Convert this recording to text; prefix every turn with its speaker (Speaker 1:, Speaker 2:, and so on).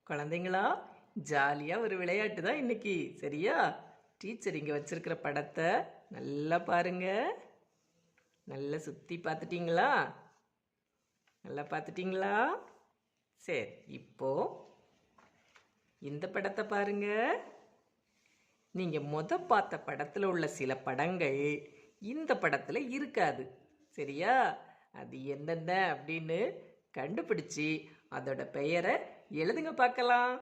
Speaker 1: குழந்தைங்களா, ஜாலியாக ஒரு விளையாட்டு தான் இன்னைக்கு. சரியா? டீச்சர் இங்கே வச்சிருக்கிற படத்தை நல்லா பாருங்க. நல்லா சுற்றி பார்த்துட்டீங்களா? நல்லா பார்த்துட்டீங்களா? சரி, இப்போ இந்த படத்தை பாருங்க. நீங்கள் பார்த்த படத்தில் உள்ள சில படங்கள் இந்த படத்தில் இருக்காது. சரியா? அது என்னென்ன அப்படின்னு கண்டுபிடிச்சி அதோட பெயரை எழுதுங்க பார்க்கலாம்.